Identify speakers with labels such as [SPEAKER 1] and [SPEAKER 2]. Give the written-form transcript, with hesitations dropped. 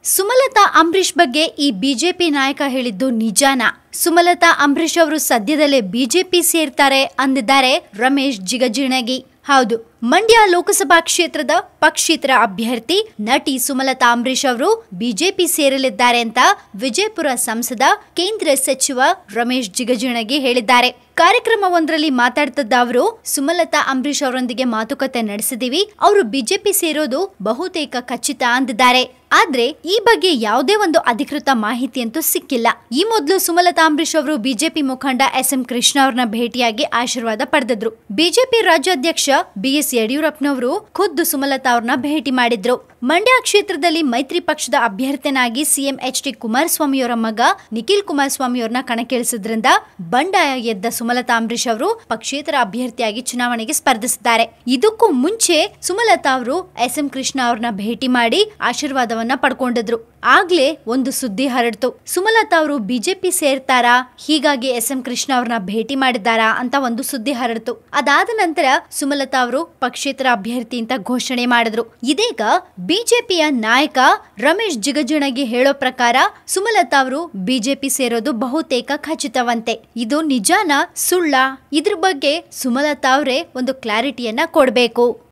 [SPEAKER 1] ಸುಮಲತಾ ಅಂಬರೀಶ್ ಬಗ್ಗೆ ಈ ಬಿಜೆಪಿ ನಾಯಕ ಹೇಳಿದ್ದು ನಿಜಾನಾ? ಸುಮಲತಾ ಅಂಬರೀಶ್ ಅವರು ಸದ್ಯದಲ್ಲೇ ಬಿಜೆಪಿ ಸೇರ್ತಾರೆ ಅಂದಿದ್ದಾರೆ ರಮೇಶ್ ಜಿಗಜಿಣಗಿ. ಹೌದು, ಮಂಡ್ಯ ಲೋಕಸಭಾ ಕ್ಷೇತ್ರದ ಪಕ್ಷೇತರ ಅಭ್ಯರ್ಥಿ ನಟಿ ಸುಮಲತಾ ಅಂಬರೀಶ್ ಅವರು ಬಿಜೆಪಿ ಸೇರಲಿದ್ದಾರೆ ಅಂತ ವಿಜಯಪುರ ಸಂಸದ ಕೇಂದ್ರ ಸಚಿವ ರಮೇಶ್ ಜಿಗಜಿಣಗಿ ಹೇಳಿದ್ದಾರೆ. ಕಾರ್ಯಕ್ರಮವೊಂದರಲ್ಲಿ ಮಾತಾಡ್ತಿದ್ದ ಅವರು, ಸುಮಲತಾ ಅಂಬರೀಶ್ ಅವರೊಂದಿಗೆ ಮಾತುಕತೆ ನಡೆಸಿದೀವಿ, ಅವರು ಬಿಜೆಪಿ ಸೇರೋದು ಬಹುತೇಕ ಖಚಿತ ಅಂದಿದ್ದಾರೆ. ಆದ್ರೆ ಈ ಬಗ್ಗೆ ಯಾವುದೇ ಒಂದು ಅಧಿಕೃತ ಮಾಹಿತಿ ಅಂತೂ ಸಿಕ್ಕಿಲ್ಲ. ಈ ಮೊದಲು ಸುಮಲತಾ ಅಂಬರೀಶ್ ಅವರು ಬಿಜೆಪಿ ಮುಖಂಡ ಎಸ್.ಎಂ. ಕೃಷ್ಣ ಅವರನ್ನ ಭೇಟಿಯಾಗಿ ಆಶೀರ್ವಾದ ಪಡೆದಿದ್ರು. ಬಿಜೆಪಿ ರಾಜ್ಯಾಧ್ಯಕ್ಷ ಬಿ.ಎಸ್. ಯಡಿಯೂರಪ್ಪನವರು ಖುದ್ದು ಸುಮಲತಾ ಅವ್ರನ್ನ ಭೇಟಿ ಮಾಡಿದ್ರು. ಮಂಡ್ಯ ಕ್ಷೇತ್ರದಲ್ಲಿ ಮೈತ್ರಿ ಪಕ್ಷದ ಅಭ್ಯರ್ಥಿನಾಗಿ ಸಿಎಂ ಎಚ್.ಡಿ. ಕುಮಾರಸ್ವಾಮಿಯವರ ಮಗ ನಿಖಿಲ್ ಕುಮಾರಸ್ವಾಮಿ ಅವರನ್ನ ಕಣಕ್ಕಿಳಿಸಿದ್ರಿಂದ ಬಂಡಾಯ ಎದ್ದ ಸುಮಲತಾ ಅಂಬರೀಶ್ ಅವರು ಪಕ್ಷೇತರ ಅಭ್ಯರ್ಥಿಯಾಗಿ ಚುನಾವಣೆಗೆ ಸ್ಪರ್ಧಿಸಿದ್ದಾರೆ. ಇದಕ್ಕೂ ಮುಂಚೆ ಸುಮಲತಾ ಅವರು ಎಸ್.ಎಂ. ಕೃಷ್ಣ ಅವ್ರನ್ನ ಭೇಟಿ ಮಾಡಿ ಆಶೀರ್ವಾದವನ್ನ ಪಡ್ಕೊಂಡಿದ್ರು. ಆಗ್ಲೇ ಒಂದು ಸುದ್ದಿ ಹರಡ್ತು, ಸುಮಲತಾ ಅವರು ಬಿಜೆಪಿ ಸೇರ್ತಾರಾ, ಹೀಗಾಗಿ ಎಸ್.ಎಂ. ಕೃಷ್ಣ ಅವ್ರನ್ನ ಭೇಟಿ ಮಾಡಿದ್ದಾರಾ ಅಂತ ಒಂದು ಸುದ್ದಿ ಹರಡ್ತು. ಅದಾದ ನಂತರ ಸುಮಲತಾ ಅವರು ಪಕ್ಷೇತರ ಅಭ್ಯರ್ಥಿ ಅಂತ ಘೋಷಣೆ ಮಾಡಿದ್ರು. ಇದೀಗ ಬಿಜೆಪಿಯ ನಾಯಕ ರಮೇಶ್ ಜಿಗಜಿಣಗಿ ಹೇಳೋ ಪ್ರಕಾರ ಸುಮಲತಾ ಅವರು ಬಿಜೆಪಿ ಸೇರೋದು ಬಹುತೇಕ ಖಚಿತವಂತೆ. ಇದು ನಿಜಾನಾ ಸುಳ್ಳ? ಇದ್ರ ಬಗ್ಗೆ ಸುಮಲತಾ ಅವರೇ ಒಂದು ಕ್ಲಾರಿಟಿಯನ್ನ ಕೊಡ್ಬೇಕು.